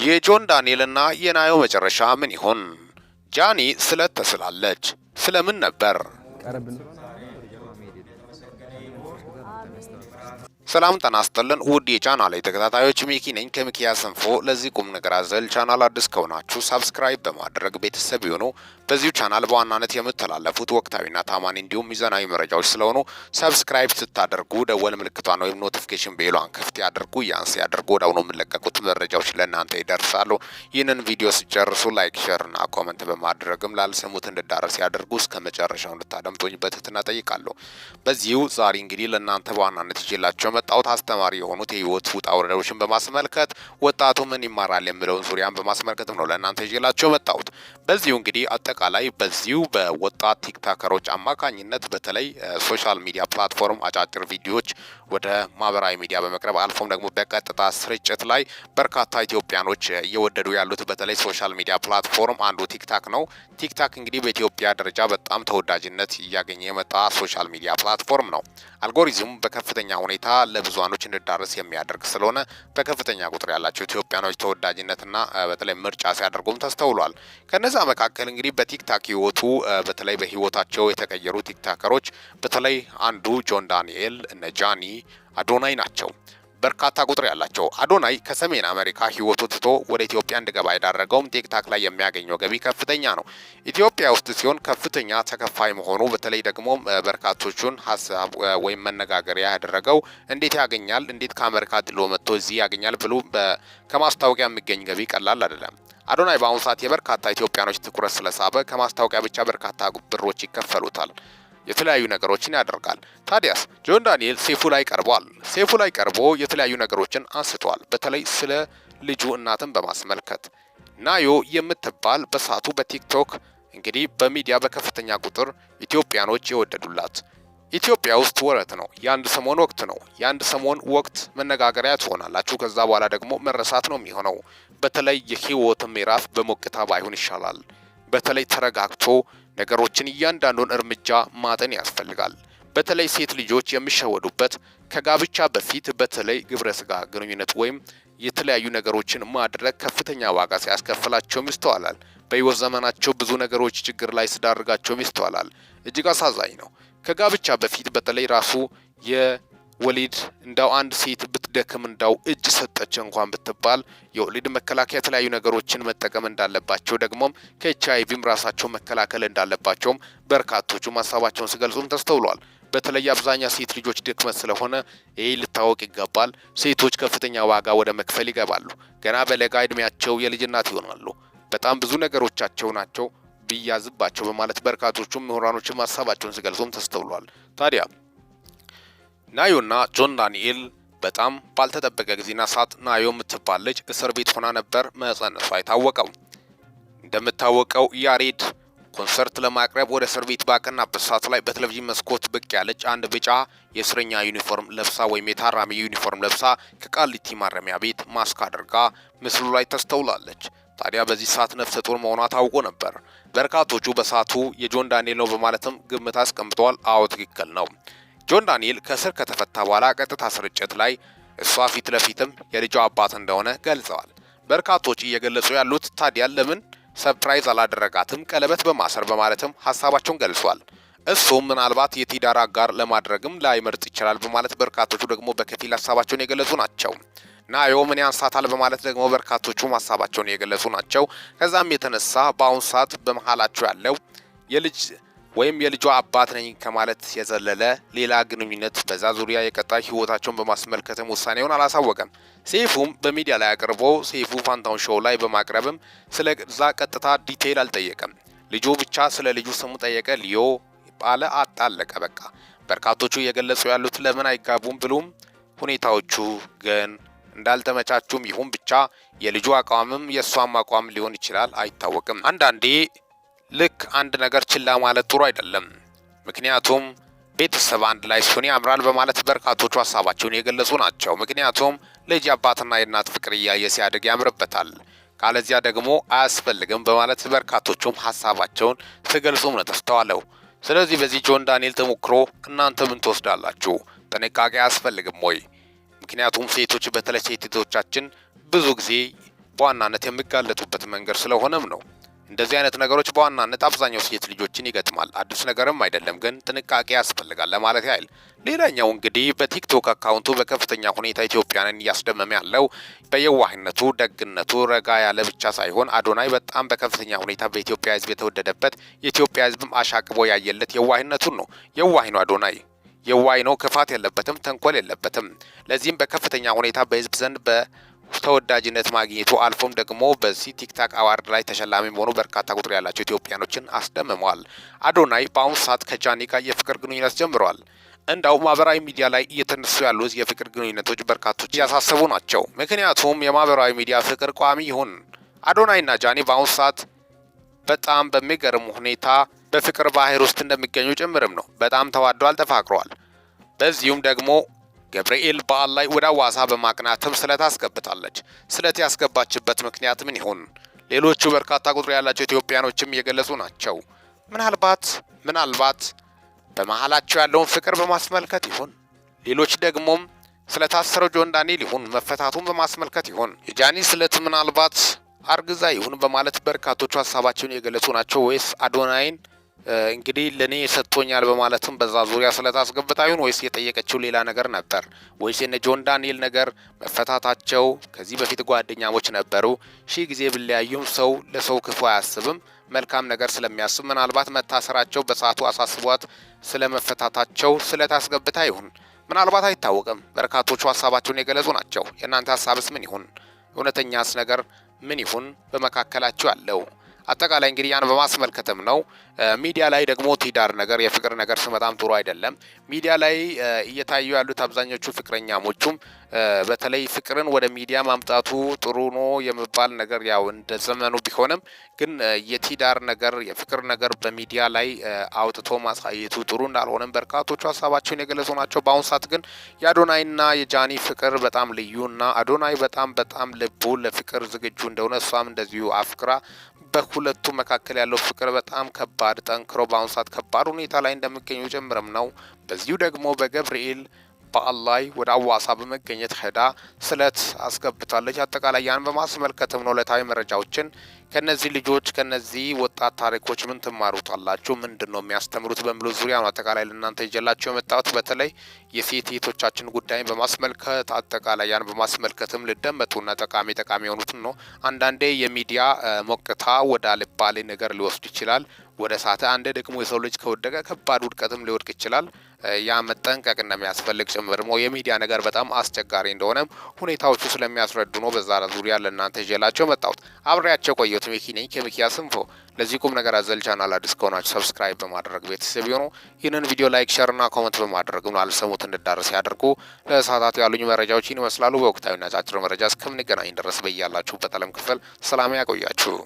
የጆን ዳንኤልና የናዮ መጨረሻ ምን ይሆን? ጃኒ ስለት ተስላለች። ስለምን ነበር? ሰላም ጤና ይስጥልን ውድ የቻናሌ ተከታታዮች፣ ሚኪ ነኝ ከሚኪያስ ኢንፎ። ለዚህ ቁም ነገር አዘል ቻናል አዲስ ከሆናችሁ ሰብስክራይብ በማድረግ ቤተሰብ ይሁኑ። በዚሁ ቻናል በዋናነት የምትተላለፉት ወቅታዊና ታማኒ እንዲሁም ሚዛናዊ መረጃዎች ስለሆኑ ሰብስክራይብ ስታደርጉ ደወል ምልክቷን ወይም ኖቲፊኬሽን ቤሏን ክፍት ያድርጉ። ያንስ ያድርጉ። ወዲያውኑ የሚለቀቁት መረጃዎች ለእናንተ ይደርሳሉ። ይህንን ቪዲዮ ሲጨርሱ ላይክ፣ ሼርና ኮሜንት በማድረግም ላልሰሙት እንድዳረስ ያድርጉ። እስከ መጨረሻው እንድታደምጡኝ በትህትና ጠይቃለሁ። በዚሁ ዛሬ እንግዲህ ለእናንተ በዋናነት ይዤላችሁ መጣሁት አስተማሪ የሆኑት የህይወት ውጣ ውረዶችን በማስመልከት ወጣቱ ምን ይማራል የሚለውን ዙሪያን በማስመልከት ነው ለእናንተ ይዤላችሁ መጣሁት። በዚሁ እንግዲህ አጠቃላይ በዚሁ በወጣት ቲክቶከሮች አማካኝነት በተለይ ሶሻል ሚዲያ ፕላትፎርም አጫጭር ቪዲዮዎች ወደ ማህበራዊ ሚዲያ በመቅረብ አልፎም ደግሞ በቀጥታ ስርጭት ላይ በርካታ ኢትዮጵያኖች እየወደዱ ያሉት በተለይ ሶሻል ሚዲያ ፕላትፎርም አንዱ ቲክቶክ ነው። ቲክቶክ እንግዲህ በኢትዮጵያ ደረጃ በጣም ተወዳጅነት እያገኘ የመጣ ሶሻል ሚዲያ ፕላትፎርም ነው። አልጎሪዝሙ በከፍተኛ ሁኔታ ለብዙሃኖች እንዲዳረስ የሚያደርግ ስለሆነ በከፍተኛ ቁጥር ያላቸው ኢትዮጵያኖች ተወዳጅነትና በተለይ ምርጫ ሲያደርጉም ተስተውሏል። ከነዛ መካከል እንግዲህ በቲክቶክ ህይወቱ በተለይ በህይወታቸው የተቀየሩ ቲክቶከሮች በተለይ አንዱ ጆን ዳንኤል፣ እነ ጃኒ፣ አዶናይ ናቸው። በርካታ ቁጥር ያላቸው አዶናይ ከሰሜን አሜሪካ ህይወቱ ትቶ ወደ ኢትዮጵያ እንዲገባ ያደረገውም ቲክቶክ ላይ የሚያገኘው ገቢ ከፍተኛ ነው። ኢትዮጵያ ውስጥ ሲሆን ከፍተኛ ተከፋይ መሆኑ በተለይ ደግሞ በርካቶቹን ሀሳብ ወይም መነጋገሪያ ያደረገው እንዴት ያገኛል፣ እንዴት ከአሜሪካ ድሎ መጥቶ እዚህ ያገኛል ብሎ ከማስታወቂያ የሚገኝ ገቢ ቀላል አይደለም። አዶናይ በአሁኑ ሰዓት የበርካታ ኢትዮጵያኖች ትኩረት ስለሳበ ከማስታወቂያ ብቻ በርካታ ብሮች ይከፈሉታል። የተለያዩ ነገሮችን ያደርጋል። ታዲያስ ጆን ዳንኤል ሴፉ ላይ ቀርቧል። ሴፉ ላይ ቀርቦ የተለያዩ ነገሮችን አንስቷል። በተለይ ስለ ልጁ እናትን በማስመልከት ናዮ የምትባል በሳቱ በቲክቶክ እንግዲህ በሚዲያ በከፍተኛ ቁጥር ኢትዮጵያኖች የወደዱላት ኢትዮጵያ ውስጥ ወረት ነው። የአንድ ሰሞን ወቅት ነው። የአንድ ሰሞን ወቅት መነጋገሪያ ትሆናላችሁ። ከዛ በኋላ ደግሞ መረሳት ነው የሚሆነው። በተለይ የህይወት ምዕራፍ በሞቅታ ባይሆን ይሻላል። በተለይ ተረጋግቶ ነገሮችን እያንዳንዱን እርምጃ ማጠን ያስፈልጋል። በተለይ ሴት ልጆች የሚሸወዱበት ከጋብቻ በፊት በተለይ ግብረ ስጋ ግንኙነት ወይም የተለያዩ ነገሮችን ማድረግ ከፍተኛ ዋጋ ሲያስከፍላቸውም ይስተዋላል። በህይወት ዘመናቸው ብዙ ነገሮች ችግር ላይ ሲዳርጋቸውም ይስተዋላል። እጅግ አሳዛኝ ነው። ከጋብቻ በፊት በተለይ ራሱ የወሊድ እንዳው አንድ ሴት ብትደክም እንዳው እጅ ሰጠች እንኳን ብትባል የወሊድ መከላከያ የተለያዩ ነገሮችን መጠቀም እንዳለባቸው ደግሞም ከኤችአይቪም ራሳቸው መከላከል እንዳለባቸውም በርካቶቹ ሀሳባቸውን ሲገልጹም ተስተውሏል። በተለይ አብዛኛው ሴት ልጆች ድክመት ስለሆነ ይሄ ልታወቅ ይገባል። ሴቶች ከፍተኛ ዋጋ ወደ መክፈል ይገባሉ። ገና በለጋ እድሜያቸው የልጅ እናት ይሆናሉ። በጣም ብዙ ነገሮቻቸው ናቸው ቢያዝባቸው በማለት በርካቶቹም ምሁራኖችም ሀሳባቸውን ሲገልጹም ተስተውሏል። ታዲያ ናዮና ጆን ዳንኤል በጣም ባልተጠበቀ ጊዜና ሰዓት ናዮ የምትባል ልጅ እስር ቤት ሆና ነበር መጸነሷ የታወቀው። እንደምታወቀው ያሬድ ኮንሰርት ለማቅረብ ወደ እስር ቤት ባቀናበት ሰዓት ላይ በቴሌቪዥን መስኮት ብቅ ያለች አንድ ቢጫ የእስረኛ ዩኒፎርም ለብሳ ወይም የታራሚ ዩኒፎርም ለብሳ ከቃሊቲ ማረሚያ ቤት ማስክ አድርጋ ምስሉ ላይ ተስተውላለች። ታዲያ በዚህ ሰዓት ነፍሰ ጡር መሆኗ ታውቆ ነበር። በርካቶቹ በሰዓቱ የጆን ዳንኤል ነው በማለትም ግምት አስቀምጠዋል። አዎ ትክክል ነው። ጆን ዳንኤል ከእስር ከተፈታ በኋላ ቀጥታ ስርጭት ላይ እሷ ፊት ለፊትም የልጇ አባት እንደሆነ ገልጸዋል። በርካቶች እየገለጹ ያሉት ታዲያ ለምን ሰርፕራይዝ አላደረጋትም ቀለበት በማሰር በማለትም ሀሳባቸውን ገልጿል። እሱም ምናልባት የትዳር አጋር ለማድረግም ላይመርጥ ይችላል በማለት በርካቶቹ ደግሞ በከፊል ሀሳባቸውን የገለጹ ናቸው። ናዮ ምን ያንሳታል በማለት ደግሞ በርካቶቹ ሀሳባቸውን የገለጹ ናቸው። ከዛም የተነሳ በአሁኑ ሰዓት በመሃላቸው ያለው የልጅ ወይም የልጇ አባት ነኝ ከማለት የዘለለ ሌላ ግንኙነት በዛ ዙሪያ የቀጣይ ህይወታቸውን በማስመልከትም ውሳኔውን አላሳወቀም። ሴፉም በሚዲያ ላይ አቅርቦ ሴፉ ፋንታውን ሾው ላይ በማቅረብም ስለዛ ቀጥታ ዲቴይል አልጠየቀም። ልጁ ብቻ ስለ ልጁ ስሙ ጠየቀ። ሊዮ ባለ አጣለቀ በቃ። በርካቶቹ እየገለጹ ያሉት ለምን አይጋቡም ብሎም ሁኔታዎቹ ግን እንዳልተመቻቹም ይሁን ብቻ የልጁ አቋምም የሷም አቋም ሊሆን ይችላል አይታወቅም። አንዳንዴ ልክ አንድ ነገር ችላ ማለት ጥሩ አይደለም። ምክንያቱም ቤተሰብ አንድ ላይ ሲሆን ያምራል በማለት በርካቶቹ ሀሳባቸውን የገለጹ ናቸው። ምክንያቱም ልጅ አባትና የእናት ፍቅር እያየ ሲያድግ ያምርበታል፣ ካለዚያ ደግሞ አያስፈልግም በማለት በርካቶቹም ሀሳባቸውን ሲገልጹም ነው ተስተዋለው። ስለዚህ በዚህ ጆን ዳንኤል ተሞክሮ እናንተ ምን ትወስዳላችሁ? ጥንቃቄ አያስፈልግም ወይ? ምክንያቱም ሴቶች በተለይ ሴቶቻችን ብዙ ጊዜ በዋናነት የሚጋለጡበት መንገድ ስለሆነም ነው። እንደዚህ አይነት ነገሮች በዋናነት አብዛኛው ሴት ልጆችን ይገጥማል። አዲስ ነገርም አይደለም፣ ግን ጥንቃቄ ያስፈልጋል ለማለት ያህል። ሌላኛው እንግዲህ በቲክቶክ አካውንቱ በከፍተኛ ሁኔታ ኢትዮጵያንን እያስደመመ ያለው በየዋህነቱ ደግነቱ ረጋ ያለ ብቻ ሳይሆን አዶናይ በጣም በከፍተኛ ሁኔታ በኢትዮጵያ ሕዝብ የተወደደበት የኢትዮጵያ ሕዝብም አሻቅቦ ያየለት የዋህነቱን ነው። የዋህ ነው አዶናይ የዋህ ነው። ክፋት የለበትም፣ ተንኮል የለበትም። ለዚህም በከፍተኛ ሁኔታ በሕዝብ ዘንድ ተወዳጅነት ማግኘቱ አልፎም ደግሞ በዚህ ቲክታክ አዋርድ ላይ ተሸላሚ መሆኑ በርካታ ቁጥር ያላቸው ኢትዮጵያኖችን አስደምመዋል። አዶናይ በአሁኑ ሰዓት ከጃኒ ጋር የፍቅር ግንኙነት ጀምረዋል። እንዳው ማህበራዊ ሚዲያ ላይ እየተነሱ ያሉት የፍቅር ግንኙነቶች በርካቶች እያሳሰቡ ናቸው። ምክንያቱም የማህበራዊ ሚዲያ ፍቅር ቋሚ ይሁን አዶናይና ጃኒ በአሁኑ ሰዓት በጣም በሚገርም ሁኔታ በፍቅር ባህር ውስጥ እንደሚገኙ ጭምርም ነው። በጣም ተዋደዋል፣ ተፋቅረዋል። በዚሁም ደግሞ ገብርኤል በዓል ላይ ወደ አዋሳ በማቅናትም ስለት አስገብታለች። ስለት ያስገባችበት ምክንያት ምን ይሆን? ሌሎቹ በርካታ ቁጥር ያላቸው ኢትዮጵያኖችም እየገለጹ ናቸው። ምናልባት በመሃላቸው ያለውን ፍቅር በማስመልከት ይሆን? ሌሎች ደግሞም ስለታሰረው ጆን ዳንኤል ይሁን መፈታቱን በማስመልከት ይሆን? የጃኒ ስለት ምናልባት አርግዛ ይሁን በማለት በርካቶቹ ሀሳባቸውን የገለጹ ናቸው። ወይስ አዶናይን እንግዲህ ለኔ ሰጥቶኛል በማለትም በዛ ዙሪያ ስለታስገብታ ይሁን ወይስ የጠየቀችው ሌላ ነገር ነበር? ወይስ የነ ጆን ዳንኤል ነገር መፈታታቸው ከዚህ በፊት ጓደኛሞች ነበሩ። ሺህ ጊዜ ቢለያዩም ሰው ለሰው ክፉ አያስብም፣ መልካም ነገር ስለሚያስብ ምናልባት መታሰራቸው በሰዓቱ አሳስቧት ስለመፈታታቸው ስለታስገብታ ይሁን ምናልባት አይታወቅም። በርካቶቹ ሀሳባቸውን የገለጹ ናቸው። የእናንተ ሀሳብስ ምን ይሁን? እውነተኛስ ነገር ምን ይሁን በመካከላቸው ያለው? አጠቃላይ እንግዲህ ያን በማስመልከትም ነው። ሚዲያ ላይ ደግሞ ትዳር ነገር የፍቅር ነገር ስመጣም ጥሩ አይደለም። ሚዲያ ላይ እየታዩ ያሉት አብዛኞቹ ፍቅረኛሞቹም በተለይ ፍቅርን ወደ ሚዲያ ማምጣቱ ጥሩ ነው የሚባል ነገር ያው እንደ ዘመኑ ቢሆንም ግን የትዳር ነገር የፍቅር ነገር በሚዲያ ላይ አውጥቶ ማሳየቱ ጥሩ እንዳልሆነም በርካቶቹ ሀሳባቸውን የገለጹ ናቸው። በአሁኑ ሰዓት ግን የአዶናይና የጃኒ ፍቅር በጣም ልዩና አዶናይ በጣም ልቡ ለፍቅር ዝግጁ እንደሆነ እሷም እንደዚሁ አፍቅራ በሁለቱ መካከል ያለው ፍቅር በጣም ከባድ ጠንክሮ በአሁኑ ሰዓት ከባድ ሁኔታ ላይ እንደሚገኙ ጭምርም ነው። በዚሁ ደግሞ በገብርኤል በዓል ላይ ወደ አዋሳ በመገኘት ሄዳ ስለት አስገብታለች። አጠቃላይ ያን በማስመልከትም ነው ዕለታዊ መረጃዎችን ከነዚህ ልጆች ከነዚህ ወጣት ታሪኮች ምን ትማሩታላችሁ? ምንድን ነው የሚያስተምሩት? በሚሉ ዙሪያ ነው አጠቃላይ ለእናንተ ይዤላችሁ የመጣሁት። በተለይ የሴት እህቶቻችን ጉዳይን በማስመልከት አጠቃላይ ያን በማስመልከትም ልደመጡና ጠቃሚ የሆኑትን ነው። አንዳንዴ የሚዲያ ሞቅታ ወደ አልባሌ ነገር ሊወስድ ይችላል ወደ ሳተ። አንዴ ደግሞ የሰው ልጅ ከወደቀ ከባድ ውድቀትም ሊወድቅ ይችላል። ያ መጠንቀቅ እንደሚያስፈልግ ጭምር ነው። የሚዲያ ነገር በጣም አስቸጋሪ እንደሆነም ሁኔታዎቹ ስለሚያስረዱ ነው በዛ ዙሪያ ለእናንተ ይዤላችሁ መጣሁት። አብሬያቸው ቆየሁት። ሚኪ ነኝ ከሚኪያስ ኢንፎ። ለዚህ ቁም ነገር አዘል ቻናል አዲስ ከሆናችሁ ሰብስክራይብ በማድረግ ቤተሰብ ይሁኑ። ይህንን ቪዲዮ ላይክ፣ ሼር እና ኮሜንት በማድረግ ነው አልሰሙት እንድዳረስ ያደርጉ። ለሰዓታት ያሉኝ መረጃዎች ይመስላሉ። በወቅታዊና አጫጭር መረጃ እስከምንገናኝ ድረስ በያላችሁበት ዓለም ክፍል ሰላም ያቆያችሁ።